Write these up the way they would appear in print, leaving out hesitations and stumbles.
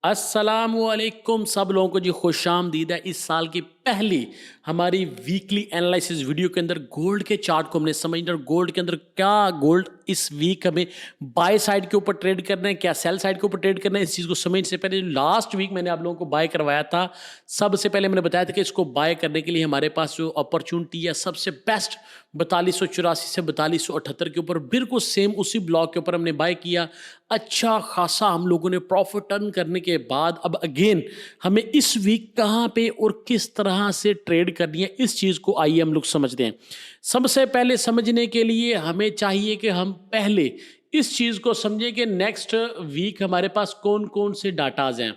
अस्सलामुअलैकुम सब लोगों को जी खुशामदीद है इस साल की पहली हमारी वीकली एनालिसिस वीडियो के अंदर गोल्ड के चार्ट को हमने समझना और गोल्ड के अंदर क्या गोल्ड इस वीक हमें बाय साइड के ऊपर ट्रेड करना है, क्या सेल साइड के ऊपर ट्रेड करना है। इस चीज़ को समझने से पहले लास्ट वीक मैंने आप लोगों को बाय करवाया था। सबसे पहले मैंने बताया था कि इसको बाय करने के लिए हमारे पास जो अपॉर्चुनिटी है सबसे बेस्ट 4284 से 4278 के ऊपर बिल्कुल सेम उसी ब्लॉक के ऊपर हमने बाय किया। अच्छा खासा हम लोगों ने प्रॉफिट अर्न करने के बाद अब अगेन हमें इस वीक कहाँ पे और किस तरह से ट्रेड करनी है, इस चीज़ को आइए हम लोग समझते हैं। सबसे पहले समझने के लिए हमें चाहिए कि हम पहले इस चीज़ को समझें कि नेक्स्ट वीक हमारे पास कौन कौन से डाटाज हैं।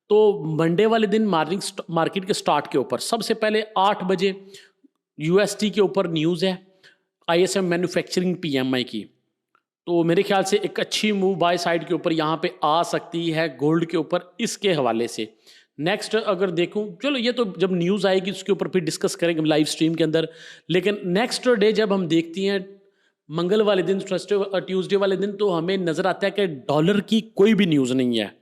तो मंडे वाले दिन मॉर्निंग मार्केट के स्टार्ट के ऊपर सबसे पहले 8 बजे यूएसटी के ऊपर न्यूज़ है आईएसएम मैन्युफैक्चरिंग पीएमआई की। तो मेरे ख्याल से एक अच्छी मूव बाय साइड के ऊपर यहाँ पे आ सकती है गोल्ड के ऊपर इसके हवाले से। नेक्स्ट अगर देखूं, चलो ये तो जब न्यूज़ आएगी उसके ऊपर फिर डिस्कस करेंगे लाइव स्ट्रीम के अंदर। लेकिन नेक्स्ट डे जब हम देखती हैं मंगल वाले दिन, ट्यूसडे वाले दिन, तो हमें नज़र आता है कि डॉलर की कोई भी न्यूज़ नहीं है।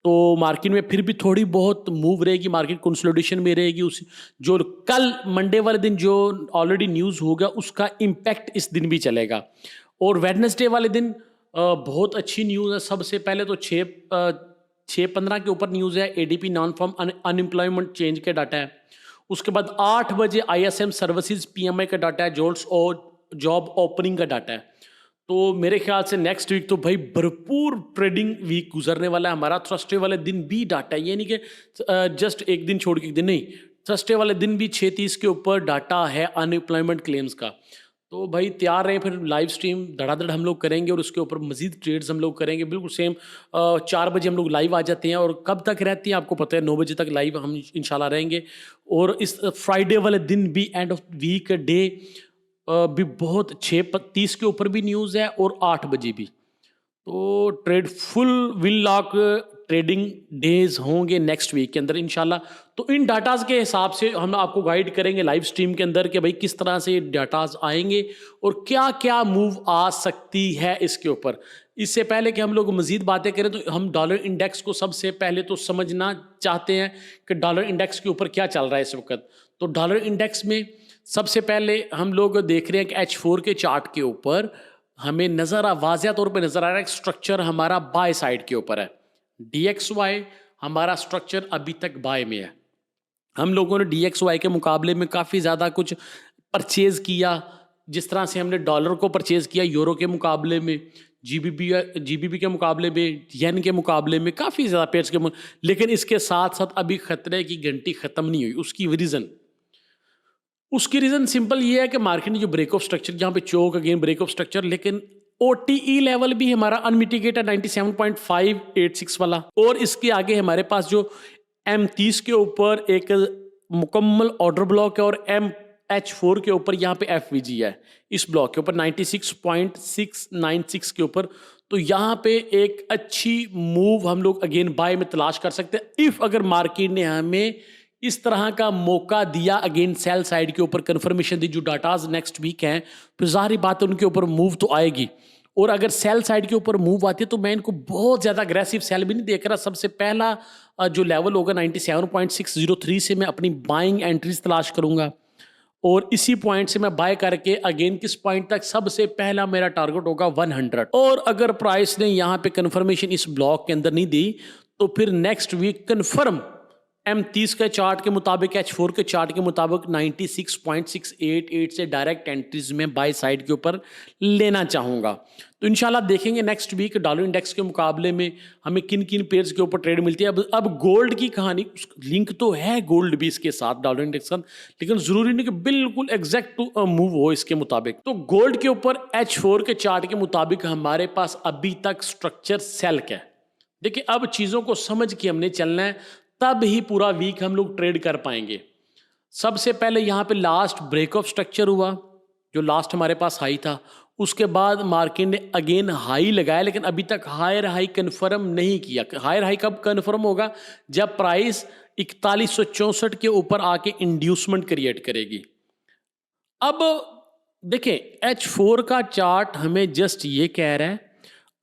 तो मार्केट में फिर भी थोड़ी बहुत मूव रहेगी, मार्केट कंसोलिडेशन में रहेगी। उस जो कल मंडे वाले दिन जो ऑलरेडी न्यूज़ होगा उसका इम्पैक्ट इस दिन भी चलेगा। और वेडनेसडे वाले दिन बहुत अच्छी न्यूज़ है। सबसे पहले तो 6-15 के ऊपर न्यूज़ है, ADP non farm unemployment change के डाटा है। उसके बाद 8 बजे आईएसएम सर्विसेज पीएमआई का डाटा है, जोल्स और जॉब ओपनिंग का डाटा है। तो मेरे ख्याल से नेक्स्ट वीक तो भाई भरपूर ट्रेडिंग वीक गुजरने वाला है हमारा। थर्सडे वाले दिन भी डाटा है, ये नहीं कि जस्ट एक दिन छोड़ के एक दिन नहीं, थर्सडे वाले दिन भी 6:30 के ऊपर डाटा है अनएम्प्लॉयमेंट क्लेम्स का। तो भाई तैयार रहे, फिर लाइव स्ट्रीम धड़ाधड़ हम लोग करेंगे और उसके ऊपर मजीद ट्रेड्स हम लोग करेंगे। बिल्कुल सेम 4 बजे हम लोग लाइव आ जाते हैं और कब तक रहती हैं आपको पता है, 9 बजे तक लाइव हम इंशाल्लाह रहेंगे। और इस फ्राइडे वाले दिन भी एंड ऑफ वीक डे भी बहुत 6:30 के ऊपर भी न्यूज़ है और 8 बजे भी। तो trade full will lock trading days होंगे नेक्स्ट वीक के अंदर इंशाल्लाह। तो इन डाटाज के हिसाब से हम आपको गाइड करेंगे लाइव स्ट्रीम के अंदर कि भाई किस तरह से डाटाज आएंगे और क्या क्या मूव आ सकती है इसके ऊपर। इससे पहले कि हम लोग मजीद बातें करें तो हम डॉलर इंडेक्स को सबसे पहले तो समझना चाहते हैं कि डॉलर इंडेक्स के ऊपर क्या चल रहा है इस वक्त। तो डॉलर इंडेक्स में सबसे पहले हम लोग देख रहे हैं कि H4 के चार्ट के ऊपर हमें वाज़िया तौर पे नज़र आ रहा है स्ट्रक्चर हमारा बाय साइड के ऊपर है। DXY हमारा स्ट्रक्चर अभी तक बाय में है। हम लोगों ने DXY के मुकाबले में काफ़ी ज़्यादा कुछ परचेज़ किया, जिस तरह से हमने डॉलर को परचेज़ किया यूरो के मुकाबले में, जीबीपी के मुकाबले में, येन के मुकाबले में, काफ़ी ज़्यादा पेयर्स के लेकिन इसके साथ साथ अभी खतरे की घंटी ख़त्म नहीं हुई। उसकी रीज़न सिंपल ये है कि मार्केट ने जो ब्रेक ऑफ स्ट्रक्चर, जहाँ पे चोक अगेन ब्रेक ऑफ स्ट्रक्चर, लेकिन OTE लेवल भी हमारा अनमिटिगेटेड 97.586 वाला। और इसके आगे हमारे पास जो M30 के ऊपर एक मुकम्मल ऑर्डर ब्लॉक है और MH4 के ऊपर यहाँ पे FVG है इस ब्लॉक के ऊपर 96.696 के ऊपर। तो यहाँ पे एक अच्छी मूव हम लोग अगेन बाय में तलाश कर सकते हैं इफ़ अगर मार्केट ने हमें इस तरह का मौका दिया, अगेन सेल साइड के ऊपर कंफर्मेशन दी। जो डाटाज नेक्स्ट वीक हैं फिर जाहिर बात है उनके ऊपर मूव तो आएगी। और अगर सेल साइड के ऊपर मूव आती है तो मैं इनको बहुत ज़्यादा अग्रेसिव सेल भी नहीं देख रहा। सबसे पहला जो लेवल होगा 97.603 से मैं अपनी बाइंग एंट्रीज तलाश करूंगा और इसी पॉइंट से मैं बाय करके अगेन किस पॉइंट तक, सबसे पहला मेरा टारगेट होगा 100। और अगर प्राइस ने यहाँ पे कंफर्मेशन इस ब्लॉक के अंदर नहीं दी तो फिर नेक्स्ट वीक कंफर्म M30 के चार्ट के मुताबिक, H4 के चार्ट के मुताबिक 96.688 से डायरेक्ट एंट्रीज में बाय साइड के ऊपर लेना चाहूँगा। तो इंशाल्लाह देखेंगे नेक्स्ट वीक डॉलर इंडेक्स के मुकाबले में हमें किन किन पेयर्स के ऊपर ट्रेड मिलती है। अब गोल्ड की कहानी, लिंक तो है गोल्ड भी इसके साथ डॉलर इंडेक्स का, लेकिन ज़रूरी नहीं कि बिल्कुल एग्जैक्ट मूव हो इसके मुताबिक। तो गोल्ड के ऊपर H4 के चार्ट के मुताबिक हमारे पास अभी तक स्ट्रक्चर सेल का है। देखिए अब चीज़ों को समझ के हमने चलना है, तब ही पूरा वीक हम लोग ट्रेड कर पाएंगे। सबसे पहले यहाँ पे लास्ट ब्रेक ऑफ स्ट्रक्चर हुआ, जो लास्ट हमारे पास हाई था। उसके बाद मार्केट ने अगेन हाई लगाया, लेकिन अभी तक हायर हाई कंफर्म नहीं किया। हायर हाई कब कंफर्म होगा? जब प्राइस 4164 के ऊपर आके इंड्यूसमेंट क्रिएट करेगी। अब देखें H4 का चार्ट हमें जस्ट ये कह रहा है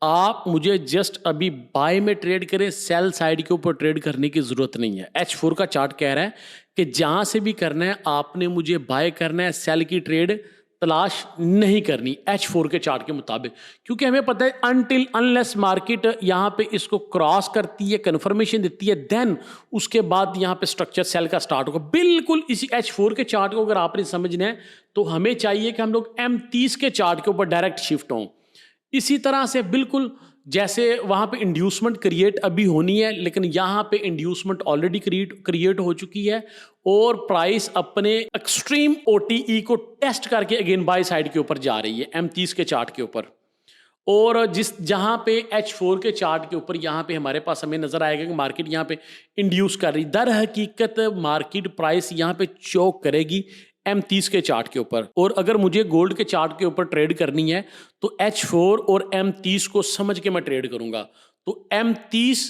आप मुझे जस्ट अभी बाय में ट्रेड करें, सेल साइड के ऊपर ट्रेड करने की ज़रूरत नहीं है। H4 का चार्ट कह रहा है कि जहाँ से भी करना है आपने मुझे बाय करना है, सेल की ट्रेड तलाश नहीं करनी H4 के चार्ट के मुताबिक, क्योंकि हमें पता है अनटिल अनलेस मार्केट यहाँ पे इसको क्रॉस करती है, कन्फर्मेशन देती है, देन उसके बाद यहाँ पे स्ट्रक्चर सेल का स्टार्ट होगा। बिल्कुल इसी H4 के चार्ट को अगर आपने समझना है तो हमें चाहिए कि हम लोग M30 के चार्ट के ऊपर डायरेक्ट शिफ्ट हों। इसी तरह से बिल्कुल जैसे वहाँ पे इंड्यूसमेंट क्रिएट अभी होनी है, लेकिन यहाँ पे इंड्यूसमेंट ऑलरेडी क्रिएट हो चुकी है और प्राइस अपने एक्सट्रीम OTE को टेस्ट करके अगेन बाय साइड के ऊपर जा रही है M30 के चार्ट के ऊपर। और जहाँ पे H4 के चार्ट के ऊपर यहाँ पे हमारे पास हमें नजर आएगा कि मार्केट यहाँ पे इंड्यूस कर रही, दर हकीकत मार्केट प्राइस यहाँ पे चोक करेगी M30 के चार्ट के ऊपर। और अगर मुझे गोल्ड के चार्ट के ऊपर ट्रेड करनी है तो H4 और M30 को समझ के मैं ट्रेड करूंगा। तो M30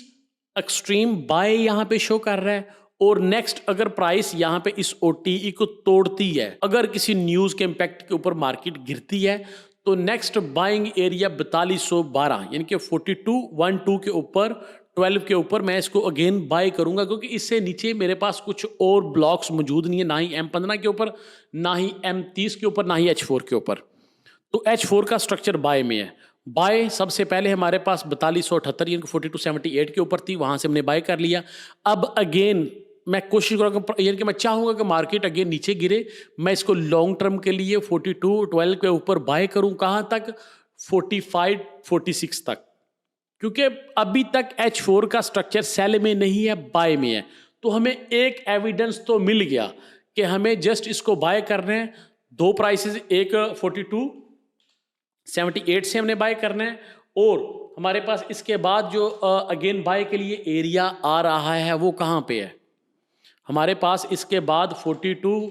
एक्सट्रीम बाय यहाँ पे शो कर रहा है और नेक्स्ट अगर प्राइस यहाँ पे इस OTE को तोड़ती है, अगर किसी न्यूज के इम्पैक्ट के ऊपर मार्केट गिरती है, तो नेक्स्ट बाइंग एरिया 4212 यानी कि 4212 के ऊपर 12 के ऊपर मैं इसको अगेन बाय करूंगा, क्योंकि इससे नीचे मेरे पास कुछ और ब्लॉक्स मौजूद नहीं है, ना ही M15 के ऊपर, ना ही M30 के ऊपर, ना ही H4 के ऊपर। तो H4 का स्ट्रक्चर बाय में है। बाय सबसे पहले हमारे पास 4278 यानी कि 4278 के ऊपर थी, वहां से हमने बाय कर लिया। अब अगेन मैं कोशिश करूँगा यानी कि मैं चाहूँगा कि मार्केट अगेन नीचे गिरे, मैं इसको लॉन्ग टर्म के लिए 4212 के ऊपर बाय करूँ। कहाँ तक? 4546 तक, क्योंकि अभी तक H4 का स्ट्रक्चर सेल में नहीं है, बाय में है। तो हमें एक एविडेंस तो मिल गया कि हमें जस्ट इसको बाय करना है। दो प्राइसेस, एक 4278 से हमने बाय करना है और हमारे पास इसके बाद जो अगेन बाय के लिए एरिया आ रहा है वो कहाँ पे है? हमारे पास इसके बाद 42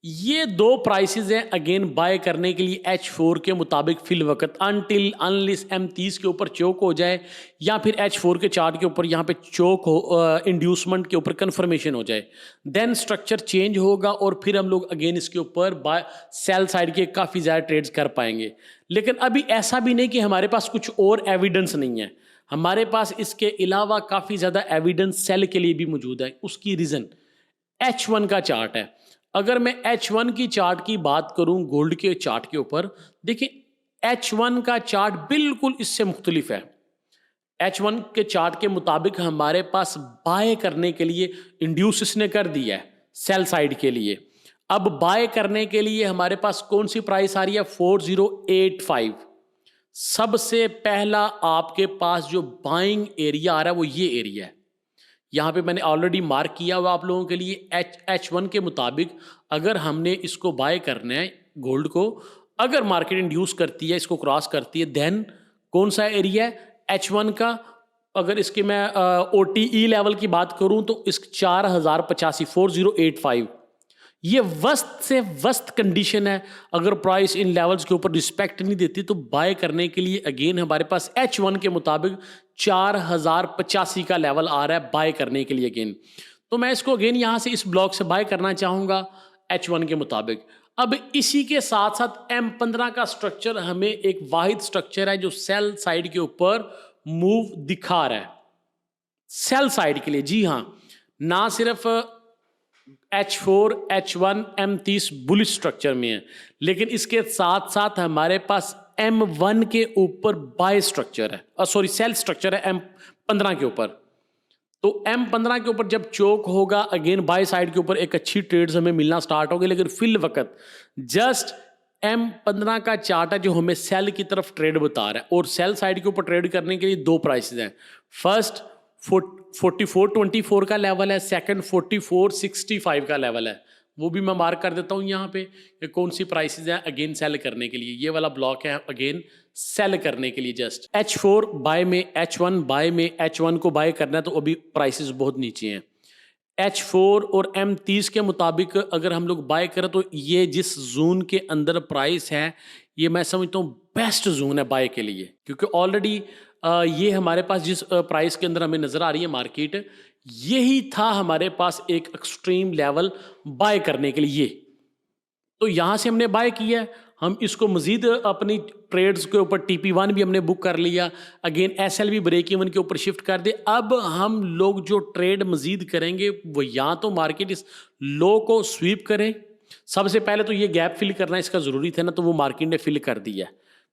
ये दो प्राइसेस हैं अगेन बाय करने के लिए H4 के मुताबिक फिल वक्त, अनटिल अनलिस M30 के ऊपर चोक हो जाए या फिर H4 के चार्ट के ऊपर यहाँ पे चोक हो, इंड्यूसमेंट के ऊपर कंफर्मेशन हो जाए, देन स्ट्रक्चर चेंज होगा और फिर हम लोग अगेन इसके ऊपर बाय सेल साइड के काफ़ी ज़्यादा ट्रेड्स कर पाएंगे। लेकिन अभी ऐसा भी नहीं कि हमारे पास कुछ और एविडेंस नहीं है, हमारे पास इसके अलावा काफ़ी ज़्यादा एविडेंस सेल के लिए भी मौजूद है। उसकी रीज़न H1 का चार्ट है। अगर मैं H1 की चार्ट की बात करूं गोल्ड के चार्ट के ऊपर, देखिए H1 का चार्ट बिल्कुल इससे मुख्तलिफ है। H1 के चार्ट के मुताबिक हमारे पास बाय करने के लिए इंड्यूस इसने कर दिया है सेल साइड के लिए। अब बाय करने के लिए हमारे पास कौन सी प्राइस आ रही है? 4085। सबसे पहला आपके पास जो बाइंग एरिया आ रहा है वो ये एरिया है। यहाँ पे मैंने ऑलरेडी मार्क किया हुआ आप लोगों के लिए। H1 के मुताबिक अगर हमने इसको बाय करना है गोल्ड को, अगर मार्केट इंड्यूस करती है, इसको क्रॉस करती है, देन कौन सा एरिया है H1 का? अगर इसके मैं OTE लेवल की बात करूं तो इस 4085 4085 ये वस्त से वस्त कंडीशन है। अगर प्राइस इन लेवल्स के ऊपर रिस्पेक्ट नहीं देती तो बाय करने के लिए अगेन हमारे पास H1 के मुताबिक 4085 का लेवल आ रहा है बाय करने के लिए अगेन। तो मैं इसको अगेन यहाँ से इस ब्लॉक से बाय करना चाहूँगा H1 के मुताबिक। अब इसी के साथ साथ M15 का स्ट्रक्चर हमें एक वाहिद स्ट्रक्चर है जो सेल साइड के ऊपर मूव दिखा रहा है सेल साइड के लिए। जी हाँ, ना सिर्फ H4, H1, M30 bullish structure में है, लेकिन इसके साथ साथ हमारे पास M1 के ऊपर बाय स्ट्रक्चर है, सॉरी सेल स्ट्रक्चर है M15 के ऊपर। तो M15 के ऊपर जब चोक होगा अगेन बाय साइड के ऊपर एक अच्छी ट्रेड्स हमें मिलना स्टार्ट होगी। लेकिन फिल वक्त जस्ट M15 का चार्ट है जो हमें सेल की तरफ ट्रेड बता रहा है और सेल साइड के ऊपर ट्रेड करने के लिए दो प्राइसेस हैं। फर्स्ट 4424 का लेवल है, सेकंड 4465 का लेवल है। वो भी मैं मार्क कर देता हूँ यहाँ पे कि कौन सी प्राइसेस हैं अगेन सेल करने के लिए। ये वाला ब्लॉक है अगेन सेल करने के लिए। जस्ट H4 बाय में, H1 बाय में, H1 को बाय करना है तो अभी प्राइसेस बहुत नीचे हैं। H4 और M30 के मुताबिक अगर हम लोग बाय करें तो ये जिस जोन के अंदर प्राइस है ये मैं समझता हूँ बेस्ट जोन है बाय के लिए, क्योंकि ऑलरेडी ये हमारे पास जिस प्राइस के अंदर हमें नज़र आ रही है मार्केट, यही था हमारे पास एक एक्सट्रीम लेवल बाय करने के लिए। तो यहाँ से हमने बाय किया है। हम इसको मजीद अपनी ट्रेड्स के ऊपर TP1 भी हमने बुक कर लिया, अगेन SLV ब्रेक इवन के ऊपर शिफ्ट कर दे। अब हम लोग जो ट्रेड मजीद करेंगे वो या तो मार्केट इस लो को स्वीप करें, सबसे पहले तो ये गैप फिल करना इसका ज़रूरी था ना, तो वो मार्केट ने फिल कर दिया,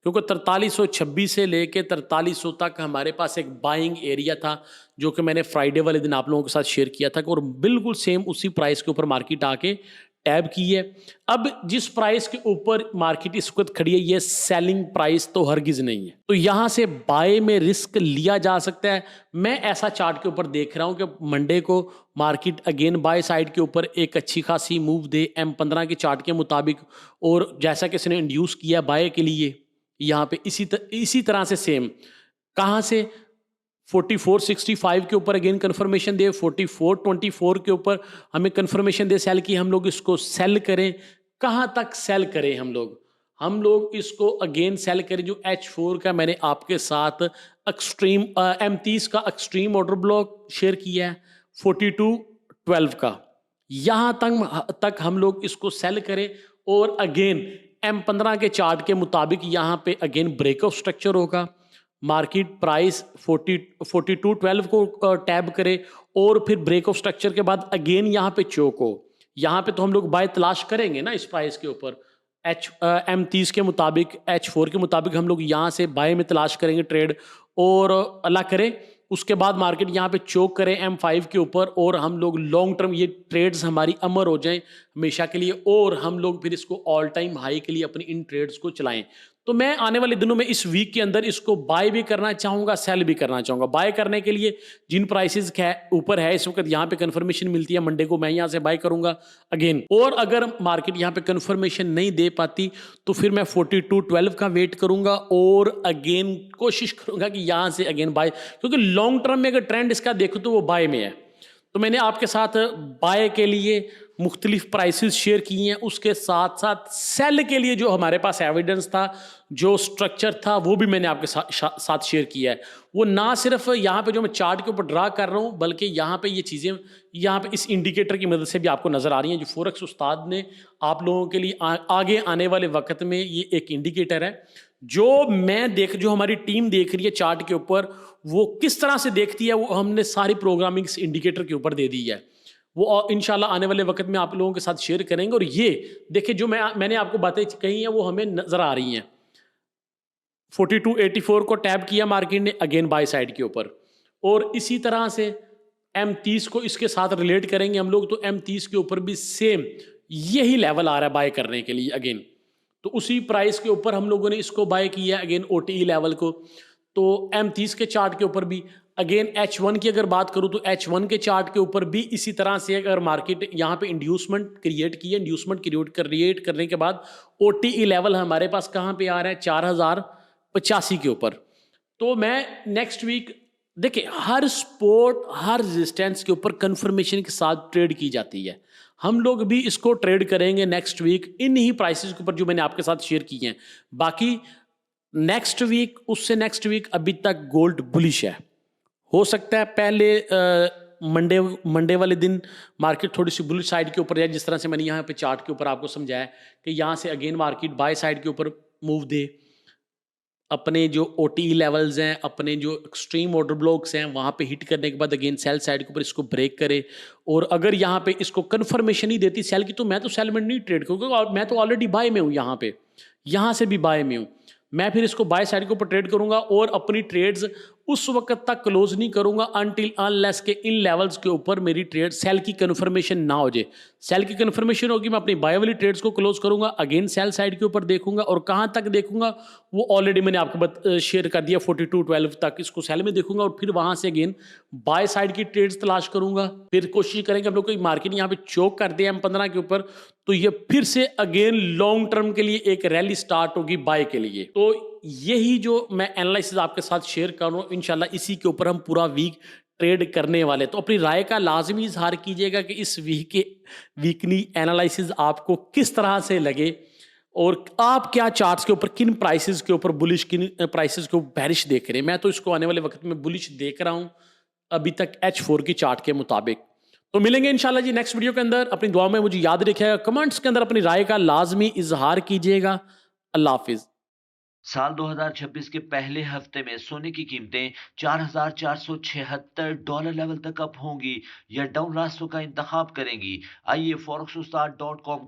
क्योंकि 4326 से लेके 4300 तक हमारे पास एक बाइंग एरिया था, जो कि मैंने फ्राइडे वाले दिन आप लोगों के साथ शेयर किया था, और बिल्कुल सेम उसी प्राइस के ऊपर मार्केट आके टैब की है। अब जिस प्राइस के ऊपर मार्केट इस वक्त खड़ी है, ये सेलिंग प्राइस तो हरगिज नहीं है, तो यहां से बाय में रिस्क लिया जा सकता है। मैं ऐसा चार्ट के ऊपर देख रहा हूं कि मंडे को मार्केट अगेन बाय साइड के ऊपर एक अच्छी खासी मूव दे M15 के चार्ट के मुताबिक, और जैसा कि इसने इंड्यूस किया बाय के लिए यहाँ पे इसी तरह से सेम कहाँ से 4465 के ऊपर अगेन कंफर्मेशन दे, 4424 के ऊपर हमें कंफर्मेशन दे सेल की, हम लोग इसको सेल करें। कहाँ तक सेल करें हम लोग इसको अगेन सेल करें। जो H4 का मैंने आपके साथ एक्सट्रीम M30 का एक्सट्रीम ऑर्डर ब्लॉक शेयर किया है 4212 का, यहाँ तक हम लोग इसको सेल करें, और अगेन M15 के चार्ट के मुताबिक यहाँ पे अगेन ब्रेकआउट स्ट्रक्चर होगा, मार्केट प्राइस 4212 को टैब करे, और फिर ब्रेकआउट स्ट्रक्चर के बाद अगेन यहाँ पे चोक हो। यहाँ पे तो हम लोग बाय तलाश करेंगे ना इस प्राइस के ऊपर, M30 के मुताबिक H4 के मुताबिक हम लोग यहाँ से बाय में तलाश करेंगे ट्रेड, और अल्लाह करे उसके बाद मार्केट यहाँ पे चोक करें M5 के ऊपर, और हम लोग लॉन्ग टर्म ये ट्रेड्स हमारी अमर हो जाएं हमेशा के लिए, और हम लोग फिर इसको ऑल टाइम हाई के लिए अपनी इन ट्रेड्स को चलाएं। तो मैं आने वाले दिनों में इस वीक के अंदर इसको बाय भी करना चाहूँगा, सेल भी करना चाहूँगा। बाय करने के लिए जिन प्राइसेस ऊपर है इस वक्त यहाँ पे कंफर्मेशन मिलती है मंडे को, मैं यहाँ से बाय करूँगा अगेन, और अगर मार्केट यहाँ पे कंफर्मेशन नहीं दे पाती तो फिर मैं 4212 का वेट करूँगा, और अगेन कोशिश करूँगा कि यहाँ से अगेन बाय, क्योंकि लॉन्ग टर्म में अगर ट्रेंड इसका देखो तो वो बाय में है। तो मैंने आपके साथ बाय के लिए मुख्तलिफ प्राइसेस शेयर किए हैं, उसके साथ साथ सेल के लिए जो हमारे पास एविडेंस था, जो स्ट्रक्चर था, वो भी मैंने आपके साथ शेयर किया है। वो ना सिर्फ यहाँ पे जो मैं चार्ट के ऊपर ड्रा कर रहा हूँ, बल्कि यहाँ पे ये चीज़ें यहाँ पे इस इंडिकेटर की मदद से भी आपको नज़र आ रही हैं, जो फोरेक्स उस्ताद ने आप लोगों के लिए आगे आने वाले वक्त में ये एक इंडिकेटर है जो हमारी टीम देख रही है चार्ट के ऊपर, वो किस तरह से देखती है, वो हमने सारी प्रोग्रामिंग इस इंडिकेटर के ऊपर दे दी है। वो इंशाल्लाह आने वाले वक्त में आप लोगों के साथ शेयर करेंगे। और ये देखिए जो मैंने आपको बातें कही हैं वो हमें नजर आ रही हैं। 4284 को टैब किया मार्केट ने अगेन बाय साइड के ऊपर, और इसी तरह से M30 को इसके साथ रिलेट करेंगे हम लोग, तो M30 के ऊपर भी सेम यही लेवल आ रहा है बाय करने के लिए अगेन, तो उसी प्राइस के ऊपर हम लोगों ने इसको बाय किया अगेन OTE लेवल को। तो M30 के चार्ट के ऊपर भी अगेन H1 की अगर बात करूं तो H1 के चार्ट के ऊपर भी इसी तरह से अगर मार्केट यहाँ पे इंड्यूसमेंट क्रिएट क्रिएट करने के बाद OTE लेवल हमारे पास कहाँ पे आ रहा है 4085 के ऊपर। तो मैं नेक्स्ट वीक देखिए, हर स्पोर्ट हर रेजिस्टेंस के ऊपर कंफर्मेशन के साथ ट्रेड की जाती है, हम लोग भी इसको ट्रेड करेंगे नेक्स्ट वीक इन ही प्राइसेस के ऊपर जो मैंने आपके साथ शेयर किए हैं। बाकी नेक्स्ट वीक उससे नेक्स्ट वीक अभी तक गोल्ड बुलिश है, हो सकता है पहले मंडे वाले दिन मार्केट थोड़ी सी बुलिश साइड के ऊपर जाए, जिस तरह से मैंने यहाँ पे चार्ट के ऊपर आपको समझाया कि यहाँ से अगेन मार्केट बाय साइड के ऊपर मूव दे, अपने जो OTE लेवल्स हैं, अपने जो एक्सट्रीम ऑर्डर ब्लॉक्स हैं, वहाँ पे हिट करने के बाद अगेन सेल साइड के ऊपर इसको ब्रेक करे, और अगर यहाँ पे इसको कंफर्मेशन नहीं देती सेल की, तो मैं तो सेल में नहीं ट्रेड करूँगा, मैं तो ऑलरेडी बाय में हूँ, यहाँ से भी बाय में हूँ, मैं फिर इसको बाय साइड के ऊपर ट्रेड करूँगा, और अपनी ट्रेड्स उस वक्त तक क्लोज नहीं करूँगा अनटिल अनलेस के इन लेवल्स के ऊपर मेरी ट्रेड सेल की कंफर्मेशन ना हो जाए। सेल की कंफर्मेशन होगी, मैं अपनी बाय वाली ट्रेड्स को क्लोज करूँगा, अगेन सेल साइड के ऊपर देखूंगा, और कहाँ तक देखूंगा वो ऑलरेडी मैंने आपको शेयर कर दिया 4212 तक इसको सेल में देखूंगा, और फिर वहाँ से अगेन बाय साइड की ट्रेड्स तलाश करूँगा। फिर कोशिश करेंगे हम लोग कोई मार्केट यहाँ पे चोक कर दे M15 के ऊपर, तो ये फिर से अगेन लॉन्ग टर्म के लिए एक रैली स्टार्ट होगी बाय के लिए। तो यही जो मैं एनालिसिस आपके साथ शेयर कर रहा हूँ, इंशाल्लाह इसी के ऊपर हम पूरा वीक ट्रेड करने वाले। तो अपनी राय का लाजमी इजहार कीजिएगा कि इस वीक के वीकली एनालिसिस आपको किस तरह से लगे, और आप क्या चार्ट्स के ऊपर किन प्राइसेस के ऊपर बुलिश, किन प्राइसेस को बेरिश देख रहे हैं। मैं तो इसको आने वाले वक्त में बुलिश देख रहा हूँ अभी तक H4 की चार्ट के मुताबिक। तो मिलेंगे इंशाल्लाह जी नेक्स्ट वीडियो के अंदर। अपनी दुआ में मुझे याद रखिएगा, कमेंट्स के अंदर अपनी राय का लाजमी इजहार कीजिएगा। अल्लाह हाफिज। साल 2026 के पहले हफ्ते में सोने की कीमतें $4,476 लेवल तक अप होंगी या डाउन रास्तों का इंतखाब करेंगी। आइए forex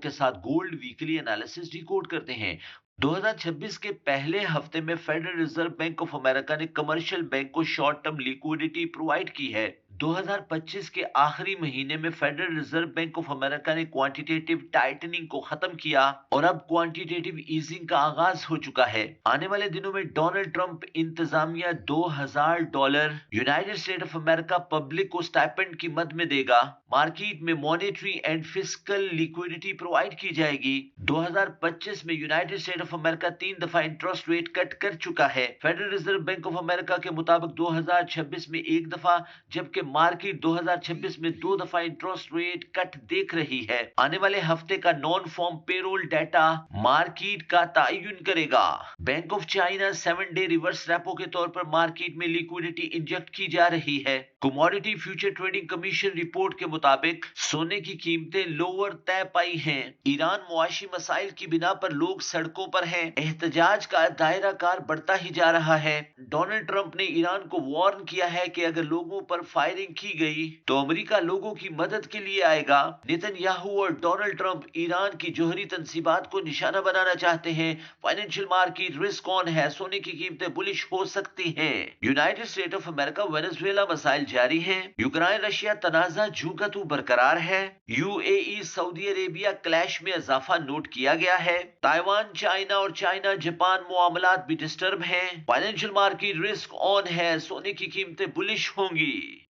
के साथ गोल्ड वीकली एनालिसिस डिकोड करते हैं। 2026 के पहले हफ्ते में federal reserve bank of America ने कमर्शियल बैंक को शॉर्ट टर्म लिक्विडिटी प्रोवाइड की है। 2025 के आखिरी महीने में federal reserve bank of America ने क्वांटिटेटिव टाइटनिंग को खत्म किया और अब क्वांटिटेटिव ईजिंग का आगाज हो चुका है। आने वाले दिनों में डोनाल्ड ट्रंप इंतजामिया $2,000 United state of America public को स्टाइपेंड की मद में देगा। मार्केट में monetary and fiscal liquidity provide की जाएगी। 2025 में यूनाइटेड स्टेट ऑफ अमेरिका 3 दफा इंटरेस्ट रेट कट कर चुका है। Federal reserve bank of America के मुताबिक 2026 में 1 दफा जबकि मार्केट 2026 में 2 दफा इंटरेस्ट रेट कट देख रही है। आने वाले हफ्ते का non farm payroll data market का तयन करेगा। Bank of China 7 day reverse repo के तौर पर मार्केट में लिक्विडिटी इंजेक्ट की जा रही है। Commodity future trading commission report के मुताबिक सोने की कीमतें लोअर तय पाई हैं। ईरान मुआशी मसाइल की बिना पर लोग सड़कों पर हैं। एहतजाज का दायरा कार बढ़ता ही जा रहा है। डोनाल्ड ट्रंप ने ईरान को वार्न किया है कि अगर लोगों पर फायरिंग की गई तो अमेरिका लोगों की मदद के लिए आएगा। नेतन्याहू और डोनाल्ड ट्रंप ईरान की जोहरी तंसीबात को निशाना बनाना चाहते हैं। फाइनेंशियल मार्केट रिस्क ऑन है, सोने की कीमतें बुलिश हो सकती हैं। United state of America Venezuela मसाइल जारी हैं। यूक्रेन रशिया तनाजा जू का तू बरकरार है। यूएई सऊदी अरेबिया क्लैश में इजाफा नोट किया गया है। ताइवान चाइना और चाइना जापान मुआमलात भी डिस्टर्ब हैं। फाइनेंशियल मार्केट रिस्क ऑन है, सोने की कीमतें बुलिश होंगी।